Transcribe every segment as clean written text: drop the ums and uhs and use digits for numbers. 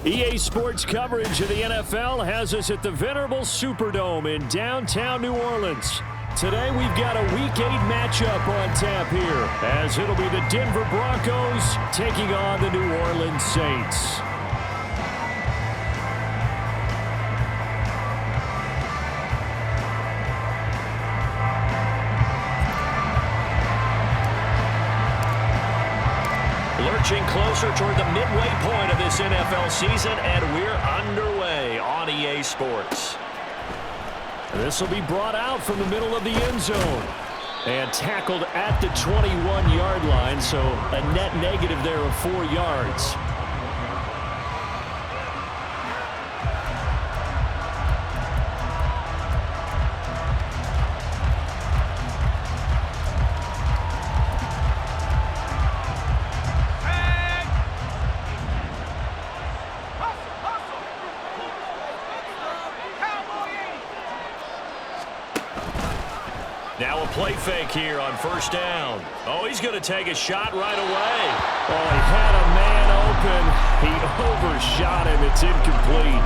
EA Sports coverage of the NFL has us at the venerable Superdome in downtown New Orleans. Today we've got a Week 8 matchup on tap here, as it'll be the Denver Broncos taking on the New Orleans Saints. Lurching closer toward the midway point of this NFL season, and we're underway on EA Sports. This will be brought out from the middle of the end zone and tackled at the 21-yard line, so a net negative there of 4 yards. Now a play fake here on first down. Oh, he's going to take a shot right away. Oh, he had a man open. He overshot him. It's incomplete.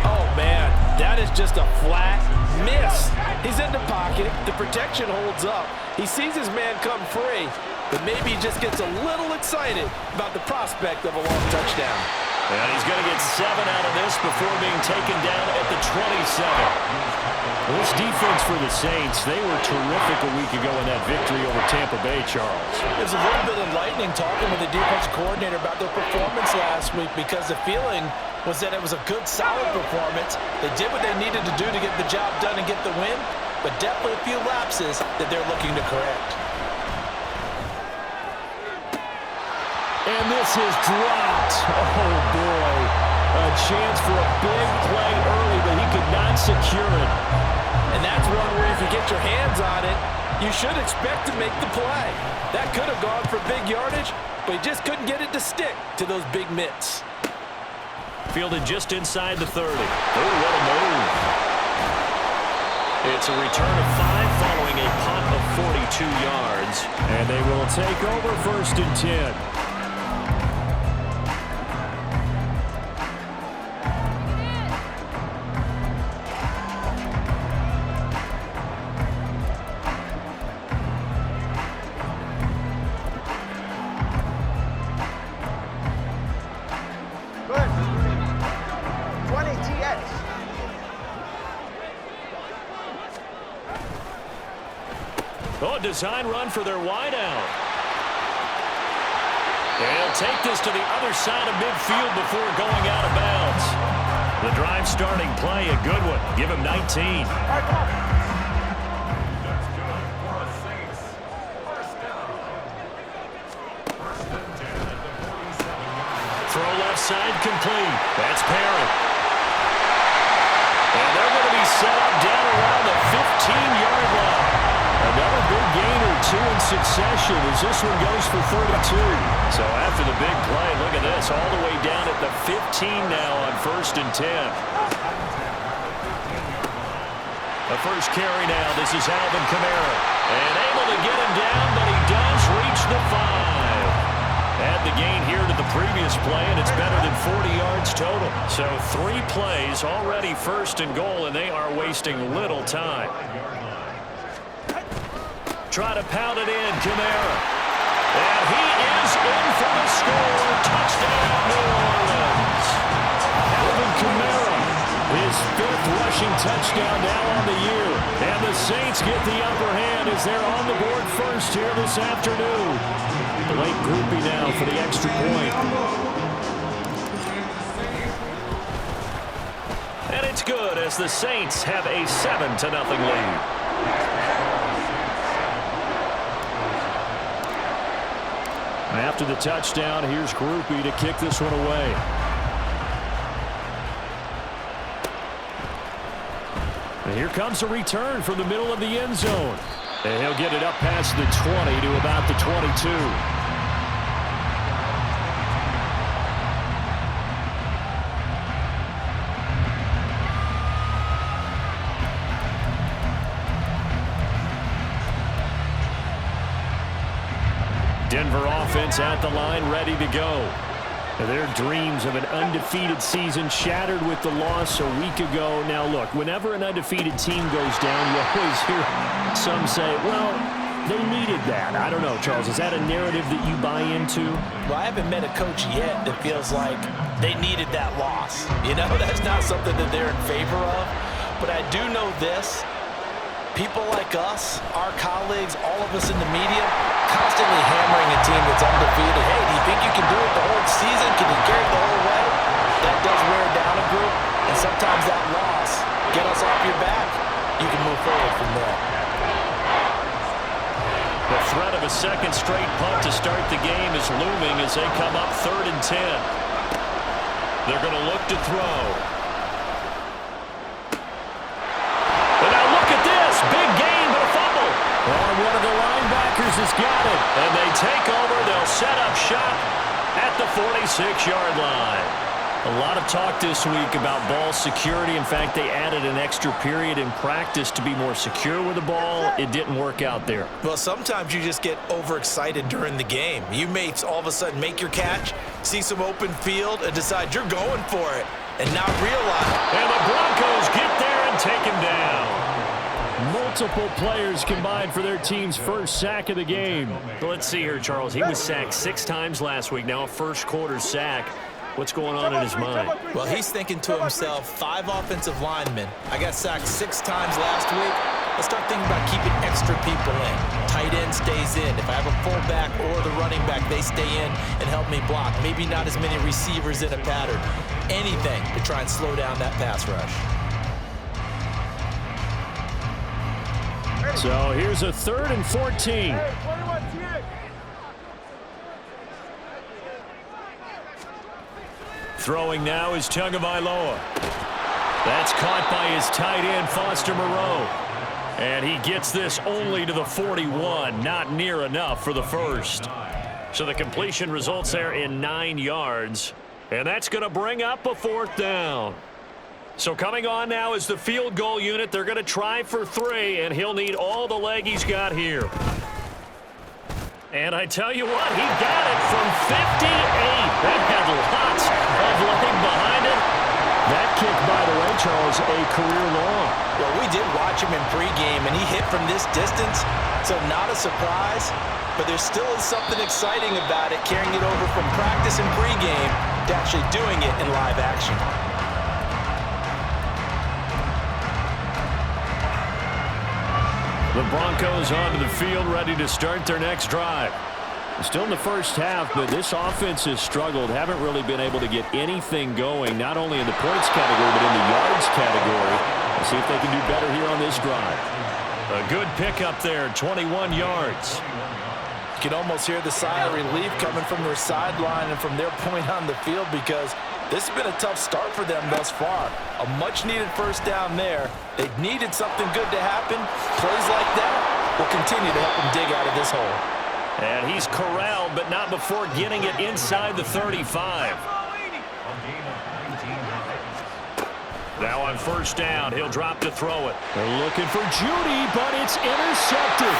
Oh, man, that is just a flat miss. He's in the pocket. The protection holds up. He sees his man come free, but maybe he just gets a little excited about the prospect of a long touchdown. And he's going to get 7 out of this before being taken down at the 27. Well, this defense for the Saints, they were terrific a week ago in that victory over Tampa Bay, Charles. It was a little bit enlightening talking with the defense coordinator about their performance last week, because the feeling was that it was a good, solid performance. They did what they needed to do to get the job done and get the win, but definitely a few lapses that they're looking to correct. And this is dropped. Oh, boy. A chance for a big play early, but he could not secure it. And that's one where if you get your hands on it, you should expect to make the play. That could have gone for big yardage, but he just couldn't get it to stick to those big mitts. Fielded just inside the 30. Oh, what a move. It's a return of 5 following a punt of 42 yards. And they will take over 1st and 10. Oh, design run for their wideout. They'll take this to the other side of midfield before going out of bounds. The drive starting play, a good one. Give him 19. Throw left side complete. That's Perry. And they're going to be set up down around the 15-yard line. Another big gain or 2 in succession as this one goes for 32. So after the big play, look at this, all the way down at the 15 now on 1st and 10. The first carry now, this is Alvin Kamara. And able to get him down, but he does reach the 5. Add the gain here to the previous play, and it's better than 40 yards total. So 3 plays, already 1st and goal, and they are wasting little time. Try to pound it in, Kamara. And he is in for the score. Touchdown, New Orleans. Alvin Kamara, his 5th rushing touchdown now on the year. And the Saints get the upper hand as they're on the board first here this afternoon. Late groupie now for the extra point. And it's good as the Saints have a 7-0 lead. After the touchdown, here's Groupie to kick this one away. And here comes a return from the middle of the end zone. And he'll get it up past the 20 to about the 22. Denver offense at the line, ready to go. Their dreams of an undefeated season shattered with the loss a week ago. Now, look, whenever an undefeated team goes down, you always hear some say, well, they needed that. I don't know, Charles. Is that a narrative that you buy into? Well, I haven't met a coach yet that feels like they needed that loss. You know, that's not something that they're in favor of. But I do know this. People like us, our colleagues, all of us in the media, constantly hammering a team that's undefeated. Hey, do you think you can do it the whole season? Can you carry it the whole way? That does wear down a group, and sometimes that loss, get us off your back. You can move forward from there. The threat of a second straight punt to start the game is looming as they come up 3rd and 10. They're going to look to throw. And now look at this. Big gain, but a fumble. And one of the linebackers has got it. And they take over. They'll set up shop at the 46-yard line. A lot of talk this week about ball security. In fact, they added an extra period in practice to be more secure with the ball. It didn't work out there. Well, sometimes you just get overexcited during the game. You may all of a sudden make your catch, see some open field, and decide you're going for it, and not realize. And the Broncos get there and take him down. Multiple players combined for their team's first sack of the game. Let's see here, Charles. He was sacked 6 times last week. Now a first-quarter sack. What's going on in his mind? Well, he's thinking to himself, 5 offensive linemen. I got sacked 6 times last week. Let's start thinking about keeping extra people in. Tight end stays in. If I have a fullback or the running back, they stay in and help me block. Maybe not as many receivers in a pattern. Anything to try and slow down that pass rush. So here's a 3rd and 14. Throwing now is Tagovailoa. That's caught by his tight end, Foster Moreau. And he gets this only to the 41. Not near enough for the first. So the completion results there in 9 yards. And that's going to bring up a 4th down. So coming on now is the field goal unit. They're going to try for 3, and he'll need all the leg he's got here. And I tell you what, he got it from 58. That had lots of leg behind it. That kick, by the way, Charles, a career long. Well, we did watch him in pregame, and he hit from this distance, so not a surprise. But there still is something exciting about it, carrying it over from practice and pregame to actually doing it in live action. The Broncos onto the field, ready to start their next drive. Still in the first half, but this offense has struggled. Haven't really been able to get anything going, not only in the points category, but in the yards category. Let's see if they can do better here on this drive. A good pickup there, 21 yards. You can almost hear the sigh of relief coming from their sideline and from their point on the field, because this has been a tough start for them thus far. A much-needed first down there. They needed something good to happen. Plays like that will continue to help them dig out of this hole. And he's corralled, but not before getting it inside the 35. Now on first down, he'll drop to throw it. They're looking for Judy, but it's intercepted.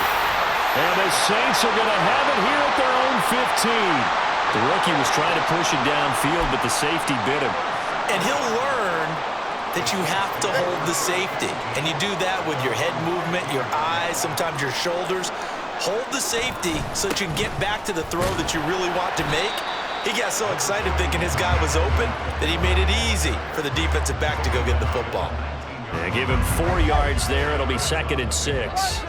And the Saints are going to have it here at their own 15. The rookie was trying to push it downfield, but the safety bit him. And he'll learn that you have to hold the safety. And you do that with your head movement, your eyes, sometimes your shoulders. Hold the safety so that you can get back to the throw that you really want to make. He got so excited thinking his guy was open that he made it easy for the defensive back to go get the football. Yeah, give him 4 yards there. It'll be 2nd and 6.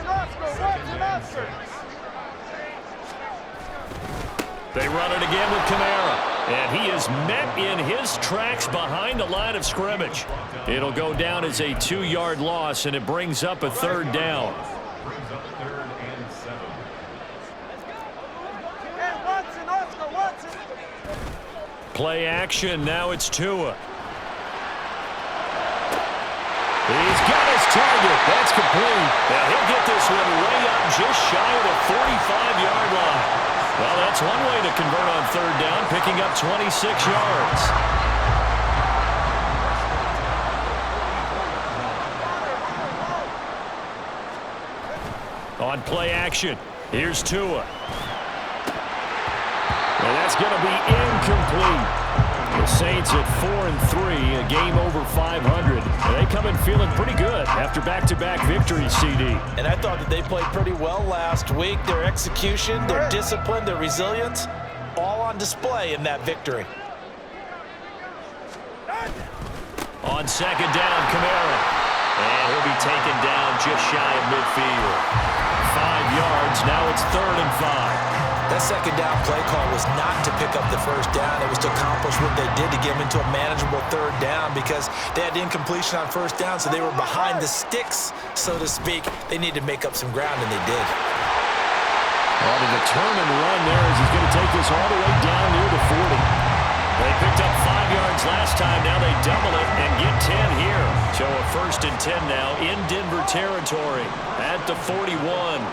They run it again with Kamara. And he is met in his tracks behind the line of scrimmage. It'll go down as a 2-yard loss, and it brings up a 3rd down. Play action. Now it's Tua. He's got his target. That's complete. Now he'll get this one way up just shy of the 45-yard line. Well, that's one way to convert on 3rd down, picking up 26 yards. On play action, here's Tua. And That's going to be incomplete. The Saints at 4-3, a game over 500. They come in feeling pretty good after back-to-back victories, CD. And I thought that they played pretty well last week. Their execution, their discipline, their resilience, all on display in that victory. On second down, Kamara. And he'll be taken down just shy of midfield. 5 yards, now it's 3rd and 5. That second down play call was not to pick up the first down. It was to accomplish what they did to get them into a manageable 3rd down because they had incompletion on first down, so they were behind the sticks, so to speak. They needed to make up some ground, and they did. Well, the determined run there as he's going to take this all the way down near the 40. They picked up 5 yards last time. Now they double it and get 10 here. So a 1st and 10 now in Denver territory at the 41.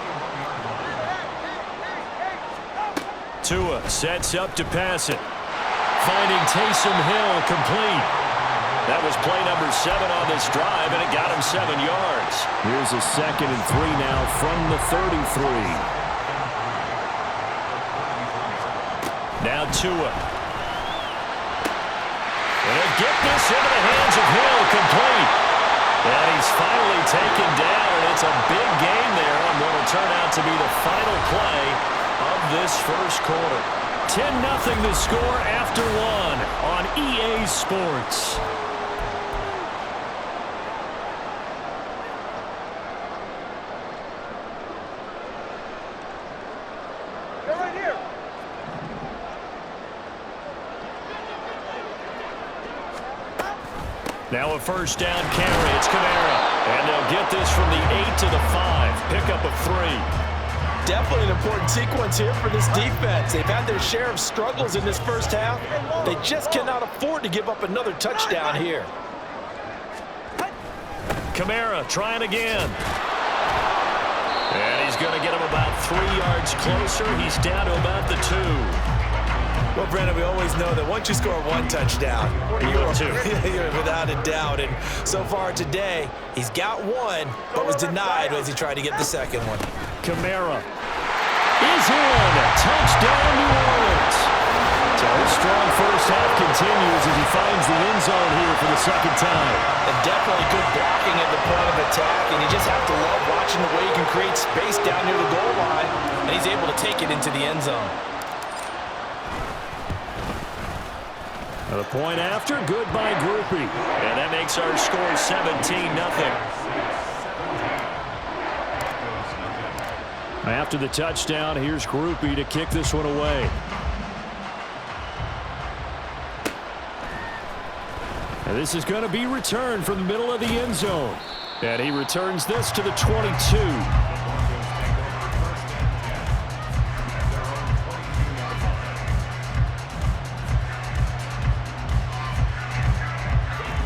Tua sets up to pass it. Finding Taysom Hill complete. That was play number 7 on this drive, and it got him 7 yards. Here's a 2nd and 3 now from the 33. Now Tua. And he'll get this into the hands of Hill, complete. And he's finally taken down, and it's a big gain there on what will turn out to be the final play of this first quarter. 10-0 the score after 1 on EA Sports. They're right here. Now a 1st down carry. It's Kamara. And they'll get this from the 8 to the 5. Pickup of 3. Definitely an important sequence here for this defense. They've had their share of struggles in this first half. They just cannot afford to give up another touchdown here. Kamara trying again. And he's going to get him about 3 yards closer. He's down to about the 2. Well, Brandon, we always know that once you score 1 touchdown, you're without a doubt. And so far today, he's got 1, but was denied as he tried to get the second one. Kamara is in. Touchdown, New Orleans. So his strong first half continues as he finds the end zone here for the 2nd time. And definitely good blocking at the point of attack, and you just have to love watching the way he can create space down near the goal line, and he's able to take it into the end zone. The point after, good by Groupie. And that makes our score 17-0. After the touchdown, here's Groupie to kick this one away. And this is going to be returned from the middle of the end zone. And he returns this to the 22.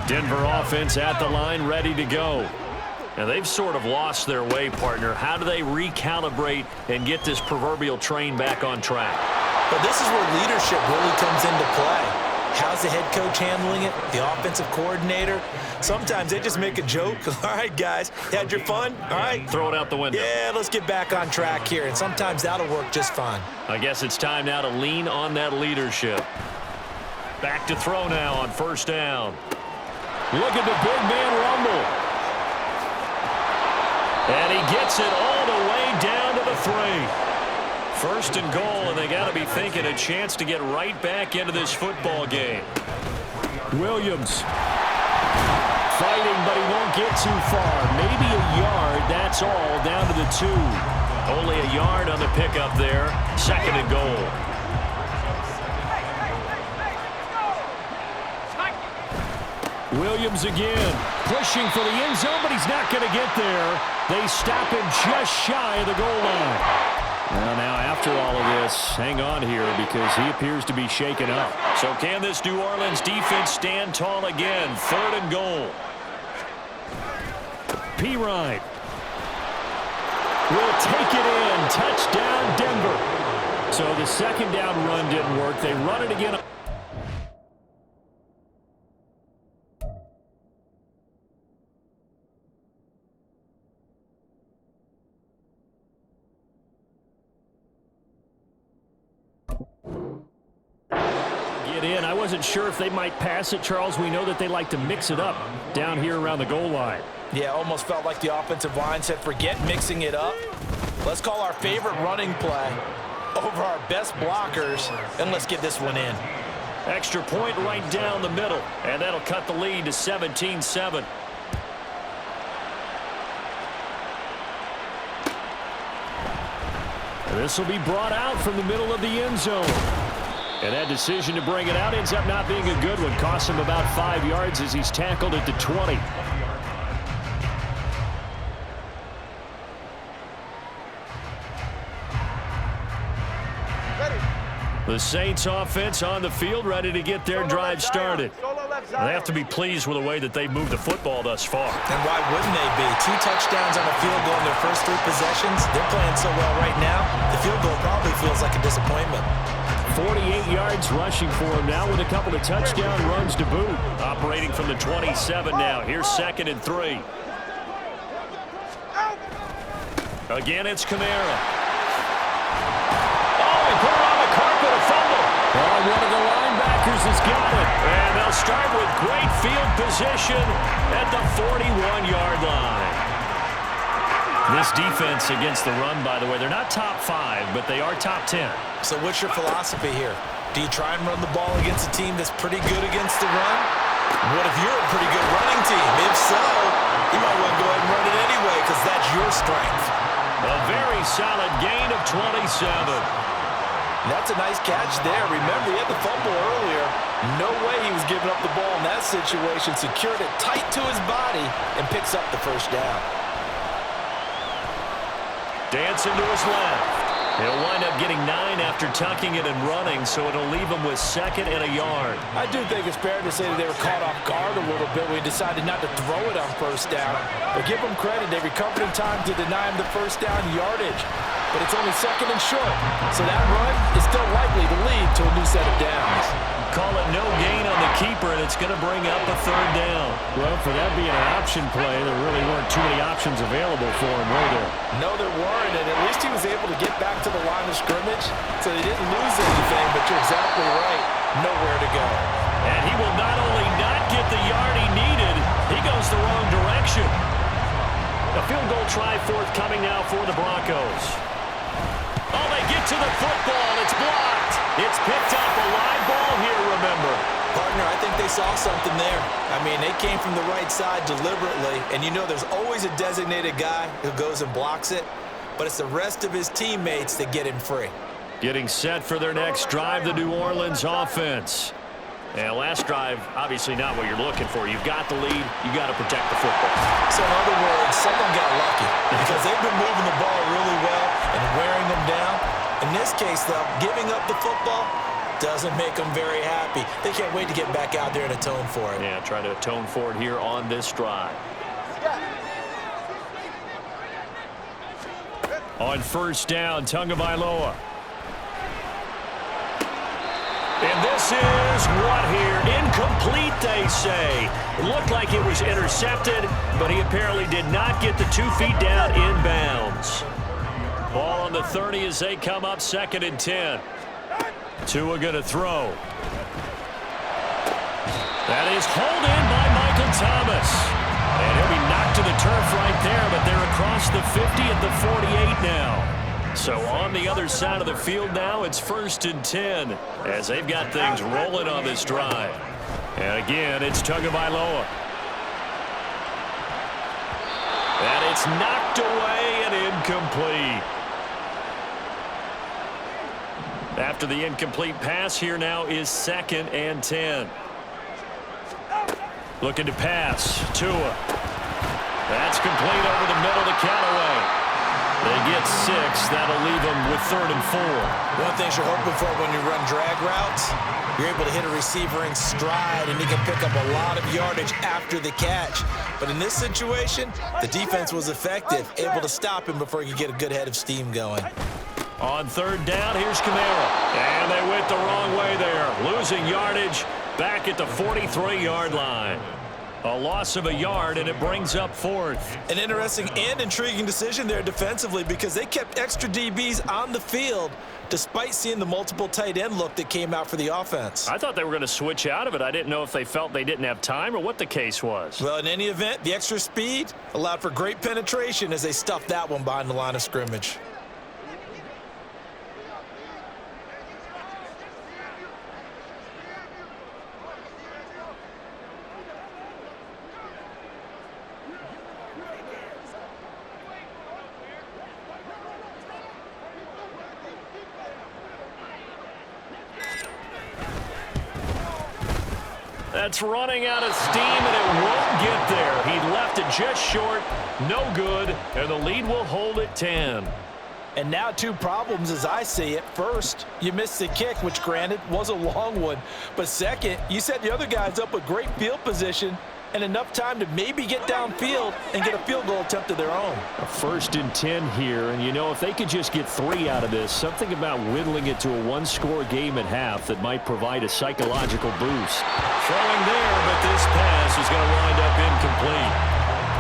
Denver offense at the line, ready to go. Now, they've sort of lost their way, partner. How do they recalibrate and get this proverbial train back on track? Well, this is where leadership really comes into play. How's the head coach handling it? The offensive coordinator? Sometimes they just make a joke. All right, guys, had your fun? All right. Throw it out the window. Yeah, let's get back on track here. And sometimes that'll work just fine. I guess it's time now to lean on that leadership. Back to throw now on 1st down. Look at the big man rumble. And he gets it all the way down to the 3. 1st and goal, and they got to be thinking a chance to get right back into this football game. Williams fighting, but he won't get too far. Maybe a yard, that's all, down to the 2. Only a yard on the pickup there. 2nd and goal. Williams again, pushing for the end zone, but he's not going to get there. They stop him just shy of the goal line. Well, now after all of this, hang on here because he appears to be shaken up. So can this New Orleans defense stand tall again? 3rd and goal. Pirine will take it in. Touchdown, Denver. So the 2nd down run didn't work. They run it again. it in. I wasn't sure if they might pass it, Charles. We know that they like to mix it up down here around the goal line. Yeah, almost felt like the offensive line said, forget mixing it up. Let's call our favorite running play over our best blockers, and let's get this one in. Extra point right down the middle, and that'll cut the lead to 17-7. This will be brought out from the middle of the end zone. And that decision to bring it out ends up not being a good one. Costs him about 5 yards as he's tackled at the 20. The Saints offense on the field, ready to get their drive started. They have to be pleased with the way that they've moved the football thus far. And why wouldn't they be? 2 touchdowns on a field goal in their first 3 possessions. They're playing so well right now, the field goal probably feels like a disappointment. 48 yards rushing for him now with a couple of touchdown runs to boot. Operating from the 27 now. Here's 2nd and 3. Again, it's Kamara. One of the linebackers has got it. And they'll start with great field position at the 41-yard line. This defense against the run, by the way, they're not top 5, but they are top 10. So what's your philosophy here? Do you try and run the ball against a team that's pretty good against the run? What if you're a pretty good running team? If so, you might want to go ahead and run it anyway because that's your strength. A very solid gain of 27. That's a nice catch there. Remember, he had the fumble earlier. No way he was giving up the ball in that situation. Secured it tight to his body and picks up the first down. Dancing to his left. He'll wind up getting 9 after tucking it and running, so it'll leave him with 2nd and a yard. I do think it's fair to say that they were caught off guard a little bit when he decided not to throw it on first down. But give them credit. They recovered in time to deny him the first down yardage. But it's only 2nd and short, so that run is still likely to lead to a new set of downs. Call it no gain on the keeper, and it's going to bring up a 3rd down. Well, for that being an option play, there really weren't too many options available for him, were there? No, there weren't, and at least he was able to get back to the line of scrimmage, so he didn't lose anything, but you're exactly right, nowhere to go. And he will not only not get the yard he needed, he goes the wrong direction. A field goal try forthcoming now for the Broncos. Oh, they get to the football. It's blocked. It's picked up. A live ball here, remember. Partner, I think they saw something there. I mean, they came from the right side deliberately, and you know there's always a designated guy who goes and blocks it, but it's the rest of his teammates that get him free. Getting set for their next drive, the New Orleans offense. And last drive, obviously not what you're looking for. You've got the lead. You've got to protect the football. So in other words, someone got lucky because they've been moving the ball really well and wearing them down. In this case, though, giving up the football doesn't make them very happy. They can't wait to get back out there and atone for it. Yeah, trying to atone for it here on this drive. On first down, Tagovailoa. And this is what here? Incomplete, they say. It looked like it was intercepted, but he apparently did not get the 2 feet down inbounds. Ball on the 30 as they come up 2nd and 10. Tua going to throw. That is hauled in by Michael Thomas. And he'll be knocked to the turf right there, but they're across the 50 at the 48 now. So on the other side of the field now, it's 1st and 10 as they've got things rolling on this drive. And again, it's Tagovailoa. And it's knocked away and incomplete. After the incomplete pass, here now is 2nd and 10. Looking to pass. Tua. That's complete over the middle to Callaway. They get 6. That'll leave them with 3rd and 4. One thing you're hoping for when you run drag routes, you're able to hit a receiver in stride, and he can pick up a lot of yardage after the catch. But in this situation, the defense was effective, able to stop him before he could get a good head of steam going. On 3rd down, here's Kamara. And they went the wrong way there. Losing yardage back at the 43-yard line. A loss of a yard, and it brings up fourth. An interesting and intriguing decision there defensively because they kept extra DBs on the field despite seeing the multiple tight end look that came out for the offense. I thought they were going to switch out of it. I didn't know if they felt they didn't have time or what the case was. Well, in any event, the extra speed allowed for great penetration as they stuffed that one behind the line of scrimmage. That's running out of steam, and it won't get there. He left it just short, no good, and the lead will hold at 10. And now two problems as I see it. First, you missed the kick, which granted was a long one. But second, you set the other guys up with great field position and enough time to maybe get downfield and get a field goal attempt of their own. A 1st and 10 here, and you know, if they could just get 3 out of this, something about whittling it to a one-score game at half that might provide a psychological boost. Throwing there, but this pass is going to wind up incomplete.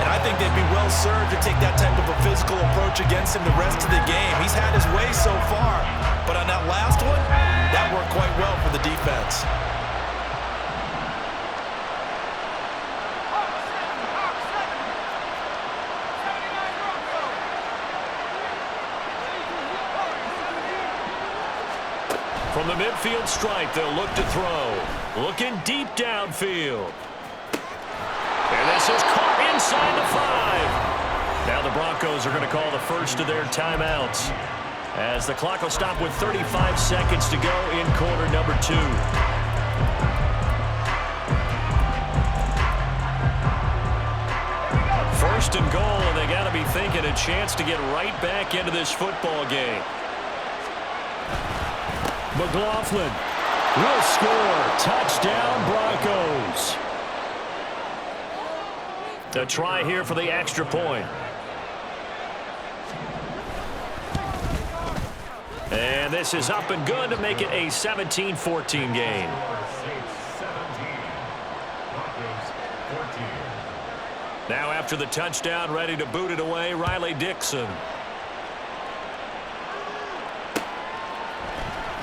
And I think they'd be well served to take that type of a physical approach against him the rest of the game. He's had his way so far, but on that last one, that worked quite well for the defense. From the midfield stripe, they'll look to throw. Looking deep downfield. And this is caught inside the 5. Now the Broncos are going to call the first of their timeouts, as the clock will stop with 35 seconds to go in quarter number 2. First and goal, and they got to be thinking a chance to get right back into this football game. McLaughlin will score. Touchdown, Broncos. A try here for the extra point. And this is up and good to make it a 17-14 game. Now after the touchdown, ready to boot it away, Riley Dixon.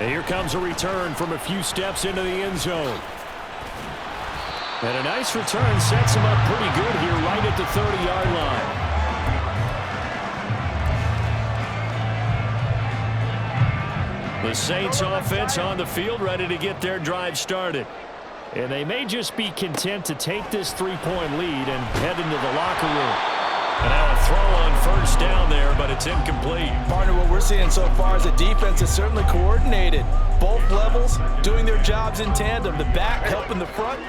And here comes a return from a few steps into the end zone. And a nice return sets him up pretty good here right at the 30-yard line. The Saints offense on the field ready to get their drive started. And they may just be content to take this 3-point lead and head into the locker room. And now a throw on first down there, but it's incomplete. Partner, what we're seeing so far is the defense is certainly coordinated. Both levels doing their jobs in tandem. The back helping the front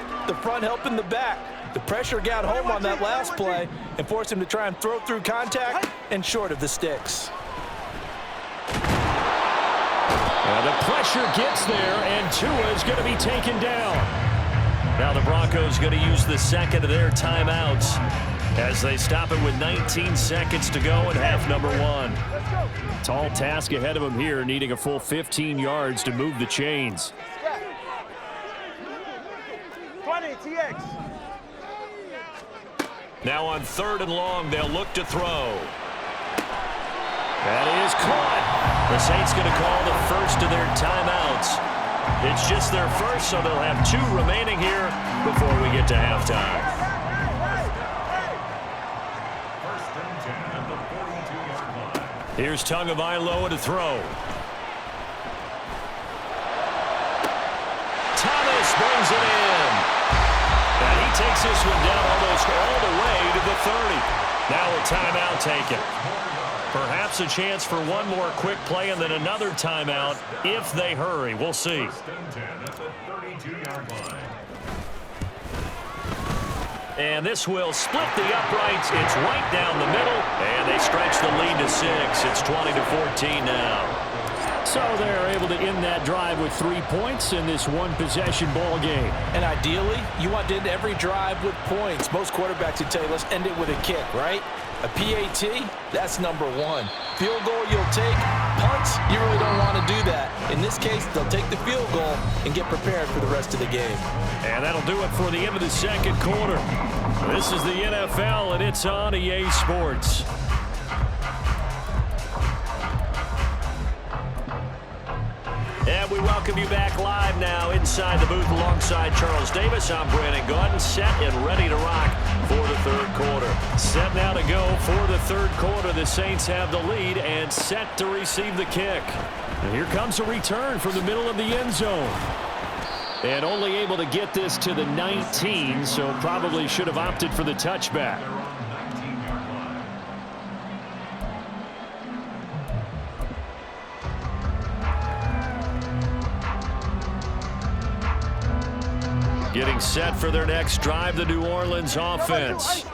helping the back. The pressure got home on that last play and forced him to try and throw through contact and short of the sticks. The pressure gets there, and Tua is going to be taken down. Now the Broncos going to use the second of their timeouts as they stop it with 19 seconds to go in half number 1. Tall task ahead of them here, needing a full 15 yards to move the chains. 20, TX. Now on 3rd and long, they'll look to throw. That is caught. The Saints going to call the first of their timeouts. It's just their first, so they'll have 2 remaining here before we get to halftime. Here's Tagovailoa to throw. Thomas brings it in. And he takes this one down almost all the way to the 30. Now a timeout taken. Perhaps a chance for one more quick play and then another timeout if they hurry. We'll see. And this will split the uprights. It's right down the middle, and they stretch the lead to 6. It's 20-14 now. So they're able to end that drive with 3 points in this one-possession ball game. And ideally, you want to end every drive with points. Most quarterbacks would tell you, let's end it with a kick, right? A PAT, that's number 1. Field goal you'll take, punt, points. You really don't want to do that. In this case, they'll take the field goal and get prepared for the rest of the game. And that'll do it for the end of the second quarter. This is the NFL, and it's on EA Sports. And we welcome you back live now inside the booth alongside Charles Davis. I'm Brandon Gordon, set and ready to rock for the third quarter. Set now to go for the third quarter. The Saints have the lead and set to receive the kick. And here comes a return from the middle of the end zone. And only able to get this to the 19, so probably should have opted for the touchback. Getting set for their next drive, the New Orleans offense.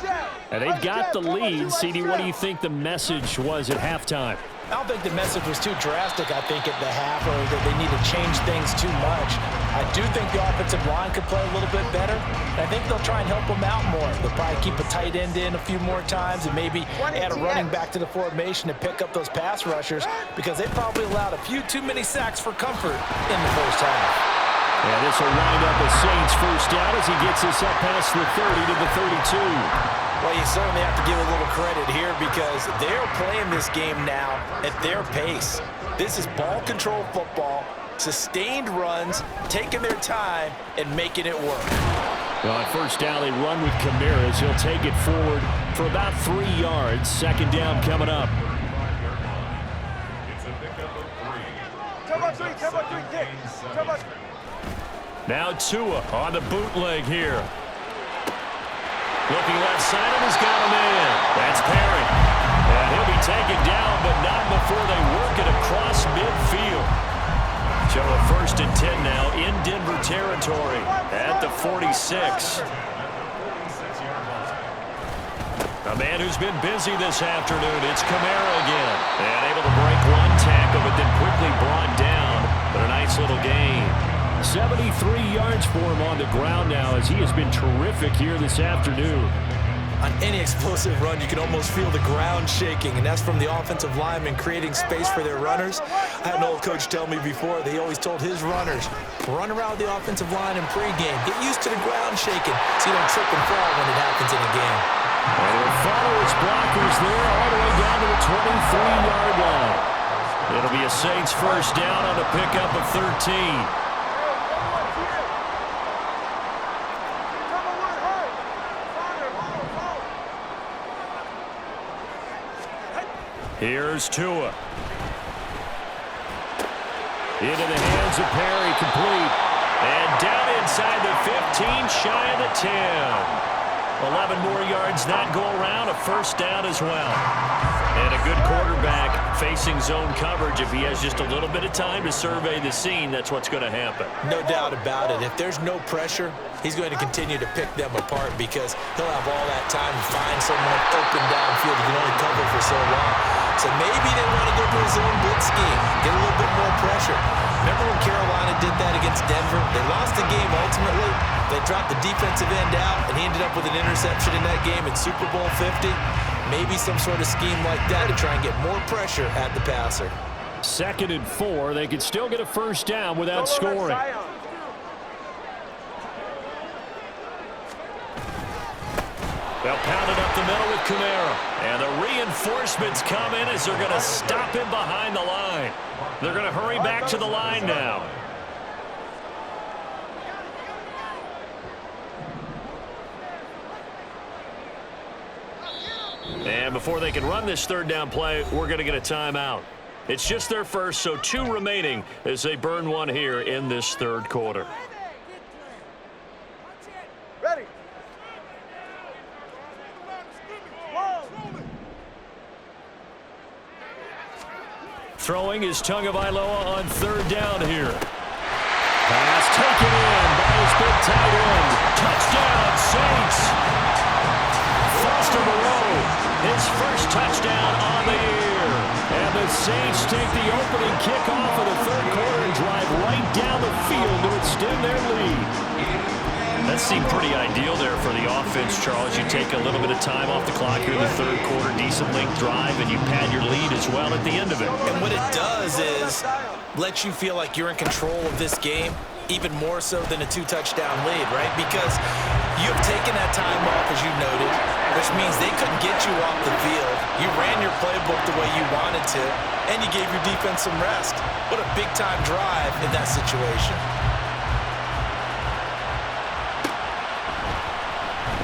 And they've got the lead. CD, what do you think the message was at halftime? I don't think the message was too drastic, I think, at the half, or that they need to change things too much. I do think the offensive line could play a little bit better. And I think they'll try and help them out more. They'll probably keep a tight end in a few more times and maybe add a running back to the formation to pick up those pass rushers, because they probably allowed a few too many sacks for comfort in the first half. And this will wind up a Saints first down as he gets us up past the 30 to the 32. Well, you certainly have to give a little credit here because they're playing this game now at their pace. This is ball control football, sustained runs, taking their time, and making it work. Well, on first down, they run with Tscjr. He'll take it forward for about 3 yards. Second down coming up. Now Tua on the bootleg here. Looking left side, and he's got him in. That's Perry. And he'll be taken down, but not before they work it across midfield. So a 1st and 10 now in Denver territory at the 46. A man who's been busy this afternoon, it's Tscjr again. And able to break one tackle, but then quickly brought down. But a nice little gain. 73 yards for him on the ground now as he has been terrific here this afternoon. On any explosive run, you can almost feel the ground shaking, and that's from the offensive linemen creating space for their runners. I had an old coach tell me before, they always told his runners, run around the offensive line in pregame. Get used to the ground shaking so you don't trip and fall when it happens in a game. And he'll follow his blockers there all the way down to the 23-yard line. It'll be a Saints first down on a pickup of 13. Here's Tua. Into the hands of Perry, complete. And down inside the 15, shy of the 10. 11 more yards that go around, a first down as well. And a good quarterback facing zone coverage. If he has just a little bit of time to survey the scene, that's what's going to happen. No doubt about it. If there's no pressure, he's going to continue to pick them apart because he'll have all that time to find someone open downfield. He can only cover for so long. So maybe they want to go to a zone blitz scheme, get a little bit more pressure. Remember when Carolina did that against Denver? They lost the game ultimately. They dropped the defensive end out, and he ended up with an interception in that game in Super Bowl 50. Maybe some sort of scheme like that to try and get more pressure at the passer. 2nd and 4. They could still get a first down without scoring. They'll pound it up the middle with Tscjr. And the reinforcements come in as they're going to stop him behind the line. They're going to hurry back to the line now. And before they can run this third down play, we're going to get a timeout. It's just their first, so 2 remaining as they burn one here in this third quarter. Ready. Throwing is Tagovailoa on third down here. Pass taken in by his big tight end. Touchdown, Saints. Foster Moreau, his first touchdown on the year. And the Saints take the opening kickoff of the third quarter and drive right down the field to extend their lead. A That seemed pretty ideal there for the offense, Charles. You take a little bit of time off the clock here in the third quarter, decent length drive, and you pad your lead as well at the end of it. And what it does is let you feel like you're in control of this game, even more so than a 2-touchdown lead, right? Because you've taken that time off, as you noted, which means they couldn't get you off the field. You ran your playbook the way you wanted to, and you gave your defense some rest. What a big-time drive in that situation.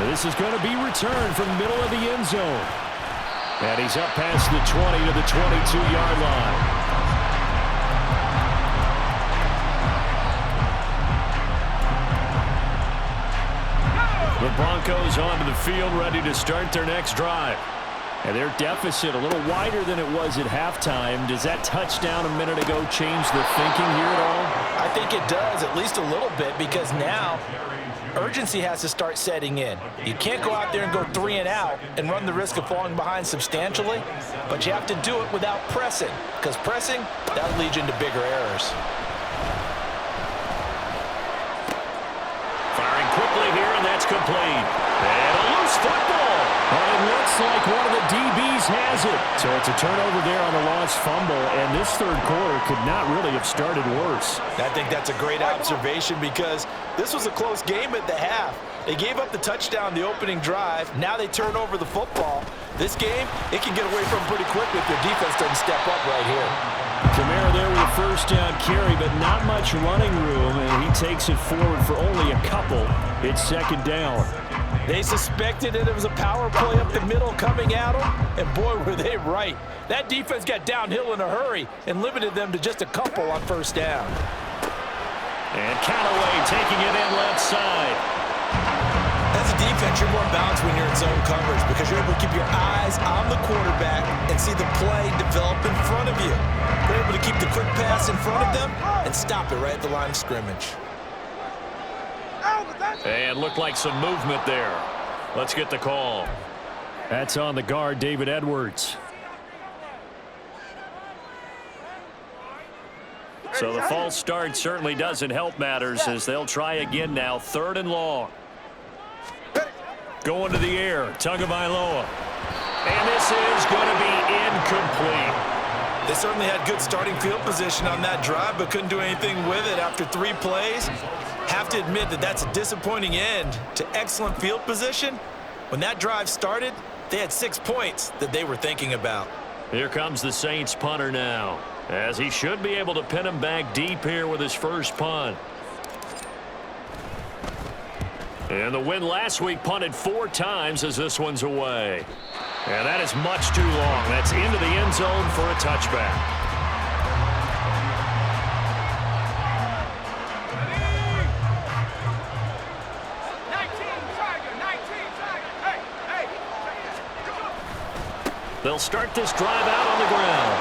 This is going to be returned from the middle of the end zone. And he's up past the 20 to the 22-yard line. The Broncos onto the field, ready to start their next drive. And their deficit a little wider than it was at halftime. Does that touchdown a minute ago change the thinking here at all? I think it does, at least a little bit, because now urgency has to start setting in. You can't go out there and go 3 and out and run the risk of falling behind substantially, but you have to do it without pressing, because pressing, that'll lead you into bigger errors. Firing quickly here, and that's complete. And a loose football. Well, it looks like one of the DBs has it. So it's a turnover there on the lost fumble, and this third quarter could not really have started worse. I think that's a great observation because this was a close game at the half. They gave up the touchdown the opening drive. Now they turn over the football. This game, it can get away from pretty quickly if their defense doesn't step up right here. Kamara there with a first down carry, but not much running room, and he takes it forward for only a couple. It's second down. They suspected that it was a power play up the middle coming at them, and boy, were they right. That defense got downhill in a hurry and limited them to just a couple on first down. And Callaway taking it in left side. As a defense, you're more balanced when you're in zone coverage because you're able to keep your eyes on the quarterback and see the play develop in front of you. You're able to keep the quick pass in front of them and stop it right at the line of scrimmage. And looked like some movement there. Let's get the call. That's on the guard, David Edwards. So the false start certainly doesn't help matters as they'll try again now. 3rd and long. Going to the air. Tagovailoa. And this is going to be incomplete. They certainly had good starting field position on that drive, but couldn't do anything with it after 3 plays. Have to admit that that's a disappointing end to excellent field position. When that drive started, they had 6 points that they were thinking about. Here comes the Saints punter now, as he should be able to pin him back deep here with his first punt. And the win last week punted 4 times as this one's away. And that is much too long. That's into the end zone for a touchback. They'll start this drive out on the ground.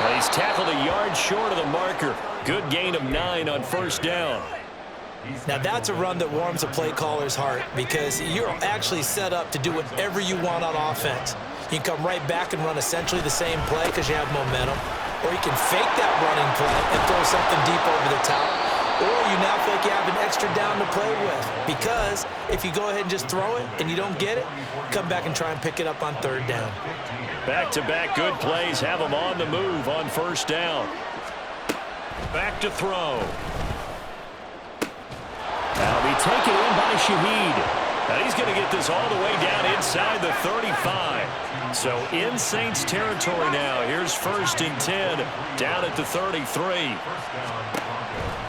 Well, he's tackled a yard short of the marker. Good gain of 9 on first down. Now that's a run that warms a play caller's heart because you're actually set up to do whatever you want on offense. You can come right back and run essentially the same play because you have momentum, or you can fake that running play and throw something deep over the top, or you now feel like you have an extra down to play with because if you go ahead and just throw it and you don't get it, come back and try and pick it up on 3rd down. Back-to-back good plays have them on the move on first down. Back to throw. That'll be taken in by Shaheed. And he's going to get this all the way down inside the 35. So in Saints territory now. Here's 1st and 10 down at the 33.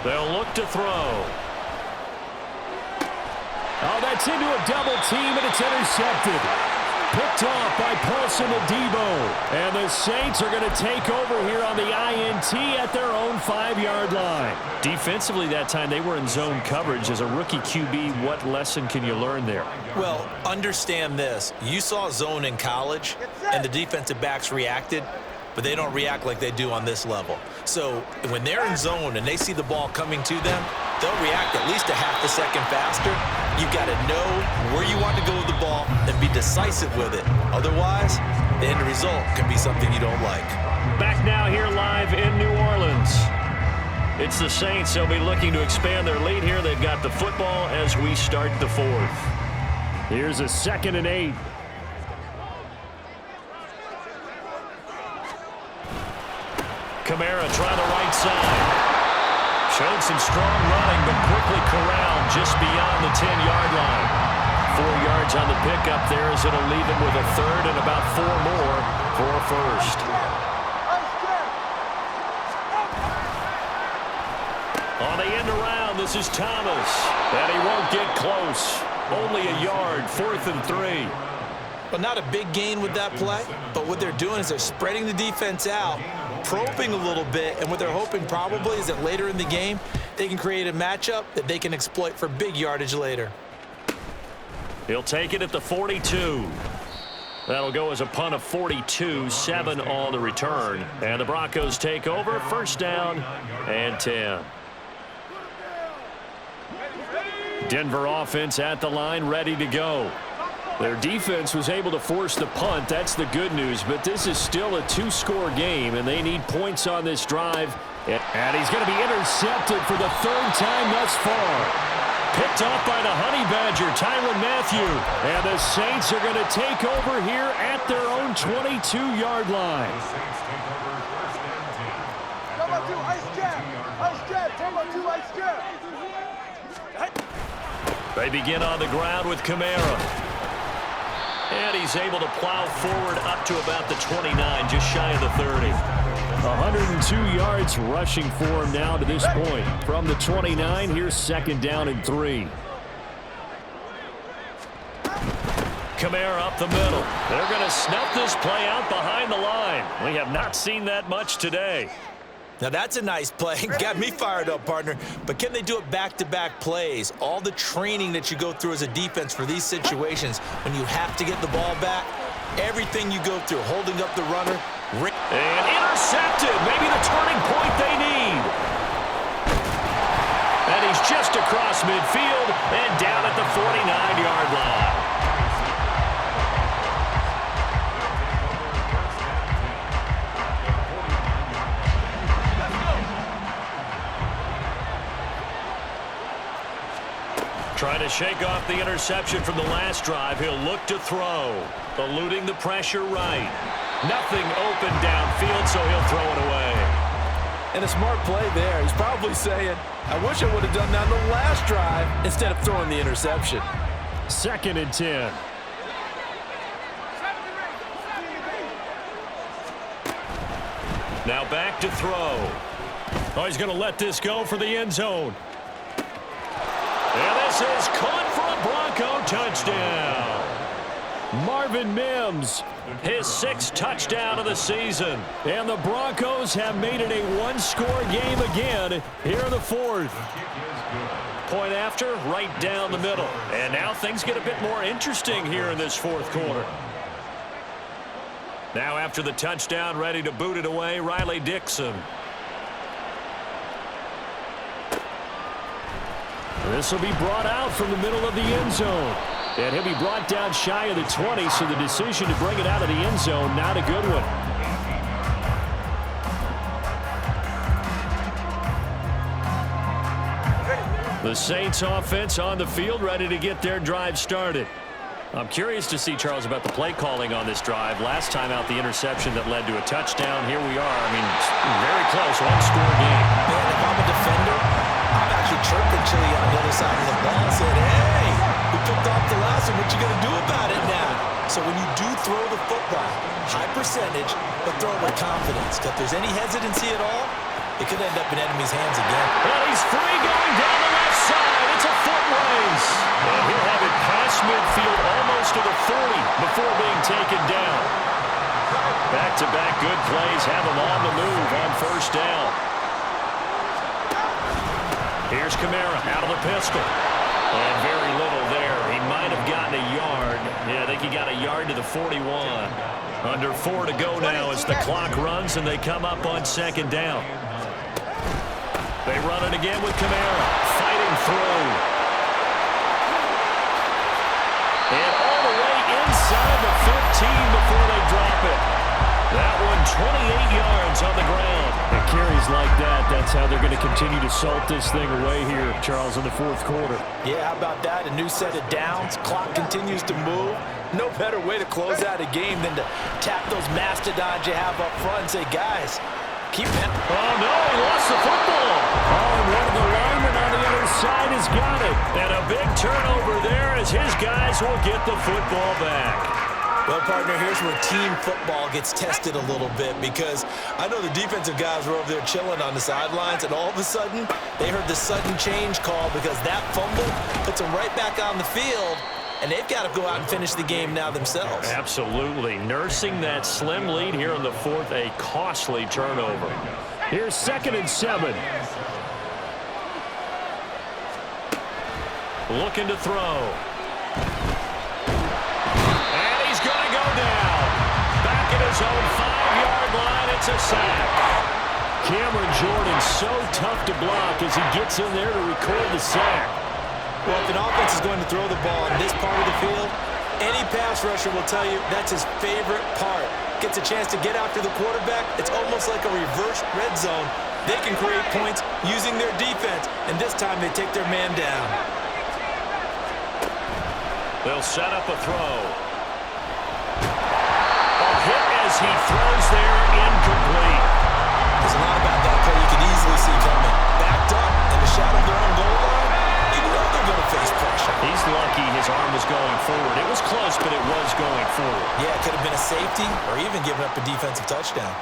They'll look to throw. Oh, that's into a double team, and it's intercepted. Picked off by Paulson Adebo. And the Saints are going to take over here on the INT at their own 5-yard line. Defensively that time, they were in zone coverage. As a rookie QB, what lesson can you learn there? Well, understand this. You saw zone in college, and the defensive backs reacted, but they don't react like they do on this level. So when they're in zone and they see the ball coming to them, they'll react at least a half a second faster. You've got to know where you want to go with the ball and be decisive with it. Otherwise, the end result can be something you don't like. Back now here live in New Orleans. It's the Saints. They'll be looking to expand their lead here. They've got the football as we start the fourth. Here's a 2nd and 8. Kamara trying the right side. Showed some strong running, but quickly corralled just beyond the 10-yard line. 4 yards on the pickup there as it'll leave him with a third and about 4 more for a first. On the end around, this is Thomas. And he won't get close. Only a yard, 4th and 3. But not a big gain with that play. But what they're doing is they're spreading the defense out, probing a little bit, and what they're hoping probably is that later in the game, they can create a matchup that they can exploit for big yardage later. He'll take it at the 42. That'll go as a punt of 42, 7 on the return. And the Broncos take over, 1st down and 10. Denver offense at the line, ready to go. Their defense was able to force the punt. That's the good news. But this is still a 2-score game, and they need points on this drive. And he's going to be intercepted for the 3rd time thus far. Picked off by the Honey Badger, Tyrann Mathieu. And the Saints are going to take over here at their own 22-yard line. Number 2, ice jab. Ice jab. Number 2, ice jab. They begin on the ground with Kamara. And he's able to plow forward up to about the 29, just shy of the 30. 102 yards rushing for him now to this point. From the 29, here's 2nd down and 3. Kamara up the middle. They're going to snuff this play out behind the line. We have not seen that much today. Now that's a nice play. Got me fired up, partner. But can they do it back-to-back plays? All the training that you go through as a defense for these situations, when you have to get the ball back, everything you go through, holding up the runner. And intercepted. Maybe the turning point they need. And he's just across midfield and down at the 49-yard line. Trying to shake off the interception from the last drive. He'll look to throw. Eluding the pressure right. Nothing open downfield, so he'll throw it away. And a smart play there. He's probably saying, I wish I would have done that on the last drive instead of throwing the interception. 2nd and 10. Now back to throw. Oh, he's going to let this go for the end zone. And this is caught for a Bronco touchdown. Marvin Mims, his 6th touchdown of the season. And the Broncos have made it a 1-score game again here in the 4th. Point after, right down the middle. And now things get a bit more interesting here in this 4th quarter. Now after the touchdown, ready to boot it away, Riley Dixon. This will be brought out from the middle of the end zone. And he'll be brought down shy of the 20, so the decision to bring it out of the end zone, not a good one. The Saints offense on the field, ready to get their drive started. I'm curious to see, Charles, about the play calling on this drive. Last time out, the interception that led to a touchdown. Here we are. I mean, very close, 1-score game. Man, if I'm a defender, I'm actually chirping Chili on the other side of the ball and said, hey, we picked off the last one. What you going to do about it now? So when you do throw the football, high percentage, but throw it with confidence. If there's any hesitancy at all, it could end up in enemy's hands again. And he's free going down the left side. It's a foot race. And he'll have it past midfield almost to the 40 before being taken down. Back-to-back good plays have him on the move on 1st down. Here's Kamara out of the pistol. And very little there. He might have gotten a yard. Yeah, I think he got a yard to the 41. Under 4 to go now as the clock runs and they come up on 2nd down. They run it again with Kamara. Fighting through. And all the way inside the 15 before they drop it. That one 28 yards on the ground. And carries like that, that's how they're going to continue to salt this thing away here, Charles, in the fourth quarter. Yeah, how about that? A new set of downs. Clock continues to move. No better way to close out a game than to tap those mastodons you have up front and say, guys, keep it. Oh, no, he lost the football. Oh, and one of the linemen on the other side has got it. And a big turnover there as his guys will get the football back. Well, partner, here's where team football gets tested a little bit because I know the defensive guys were over there chilling on the sidelines, and all of a sudden, they heard the sudden change call because that fumble puts them right back on the field, and they've got to go out and finish the game now themselves. Absolutely. Nursing that slim lead here in the fourth, a costly turnover. Here's 2nd and 7. Looking to throw. His own 5-yard line, it's a sack. Cameron Jordan so tough to block as he gets in there to record the sack. Well, if an offense is going to throw the ball in this part of the field, any pass rusher will tell you that's his favorite part. Gets a chance to get after the quarterback. It's almost like a reverse red zone. They can create points using their defense, and this time they take their man down. They'll set up a throw. Hit as he throws there, incomplete. There's a lot about that play you can easily see coming. Backed up in the shadow of their own goal line, you know they're going to face pressure. He's lucky his arm was going forward. It was close, but it was going forward. Yeah, it could have been a safety or even giving up a defensive touchdown.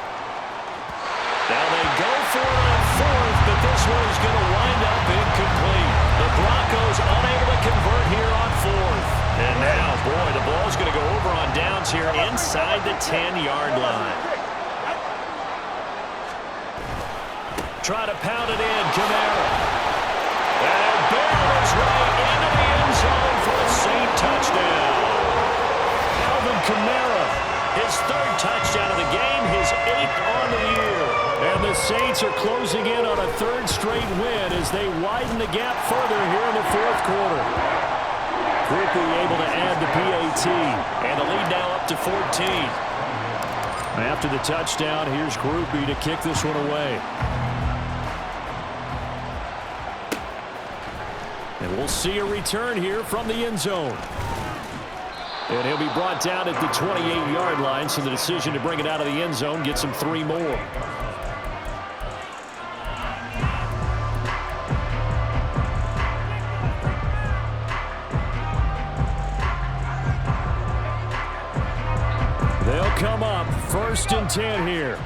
Now they go for it on 4th, but this one is going to wind up incomplete. The Broncos unable to convert here on 4th. And now, boy, the ball's going to go over on downs here inside the 10-yard line. Try to pound it in, Kamara. And barrels right into the end zone for a Saint touchdown. Alvin Kamara, his 3rd touchdown of the game, his 8th on the year. And the Saints are closing in on a 3rd straight win as they widen the gap further here in the fourth quarter. Groupie able to add the PAT. And the lead now up to 14. After the touchdown, here's Groupie to kick this one away. And we'll see a return here from the end zone. And he'll be brought down at the 28-yard line, so the decision to bring it out of the end zone gets him 3 more. They'll come up 1st and 10 here.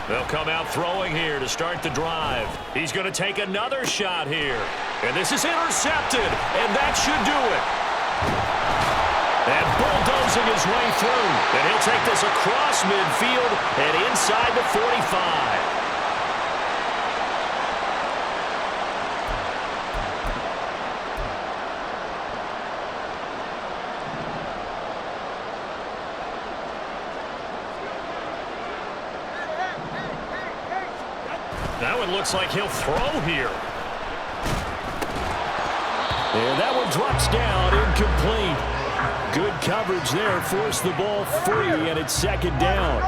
They'll come out throwing here to start the drive. He's going to take another shot here. And this is intercepted, and that should do it. And bulldozing his way through. And he'll take this across midfield and inside the 45. That one looks like he'll throw here. And that one drops down, incomplete. Good coverage there, forced the ball free, and it's 2nd down.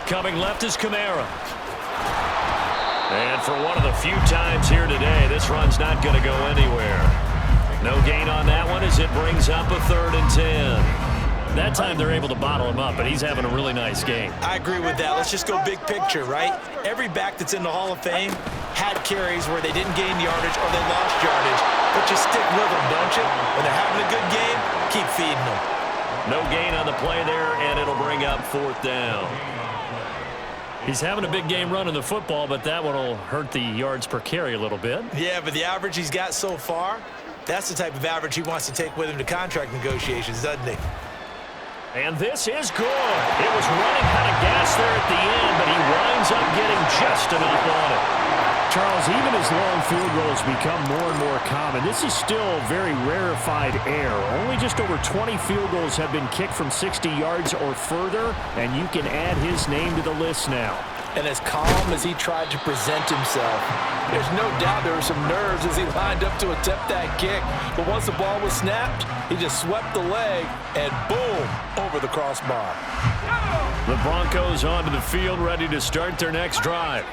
Coming left is Kamara. And for one of the few times here today, this run's not going to go anywhere. No gain on that one as it brings up a 3rd and 10. That time they're able to bottle him up, but he's having a really nice game. I agree with that. Let's just go big picture, right? Every back that's in the Hall of Fame had carries where they didn't gain yardage or they lost yardage. But you stick with them, don't you? When they're having a good game, keep feeding them. No gain on the play there, and it'll bring up 4th down. He's having a big game running the football, but that one will hurt the yards per carry a little bit. Yeah, but the average he's got so far, that's the type of average he wants to take with him to contract negotiations, doesn't he? And this is good. It was running out of gas there at the end, but he winds up getting just enough on it. Charles, even as long field goals become more and more common, this is still very rarefied air. Only just over 20 field goals have been kicked from 60 yards or further, and you can add his name to the list now. and as calm as he tried to present himself. There's no doubt there were some nerves as he lined up to attempt that kick. But once the ball was snapped, he just swept the leg and boom, over the crossbar. The Broncos onto the field, ready to start their next drive.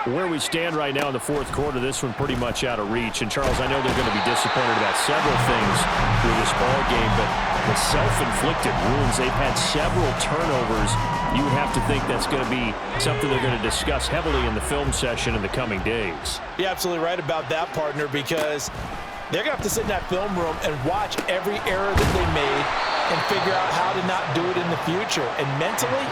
Where we stand right now in the fourth quarter, this one pretty much out of reach. And, Charles, I know they're going to be disappointed about several things through this ball game, but the self-inflicted wounds, they've had several turnovers. You would have to think that's going to be something they're going to discuss heavily in the film session in the coming days. You're absolutely right about that, partner, because they're going to have to sit in that film room and watch every error that they made and figure out how to not do it in the future. And mentally,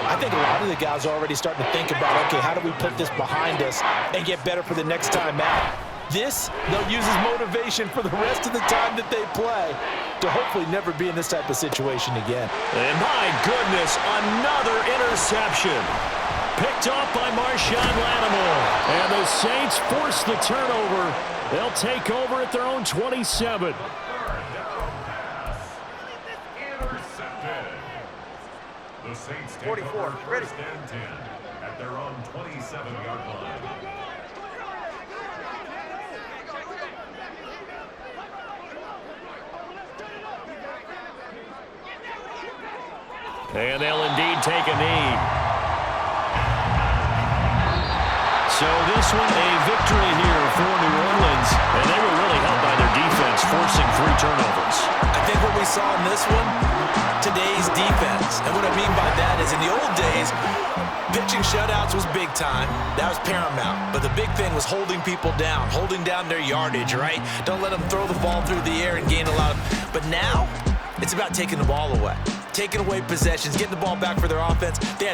I think a lot of the guys are already starting to think about, okay, how do we put this behind us and get better for the next time out? This, they'll use as motivation for the rest of the time that they play to hopefully never be in this type of situation again. And my goodness, another interception. Picked off by Marshawn Lattimore. And the Saints force the turnover. They'll take over at their own 27. 44, ready. First and 10 at their own 27-yard line. And they'll indeed take a knee. So this one a victory here for New Orleans. And they were really helped by their defense, forcing 3 turnovers. I think what we saw in this one, today's defense. And what I mean by that is in the old days, pitching shutouts was big time. That was paramount. But the big thing was holding people down, holding down their yardage, right? Don't let them throw the ball through the air and gain a lot of... But now, it's about taking the ball away. Taking away possessions, getting the ball back for their offense. They had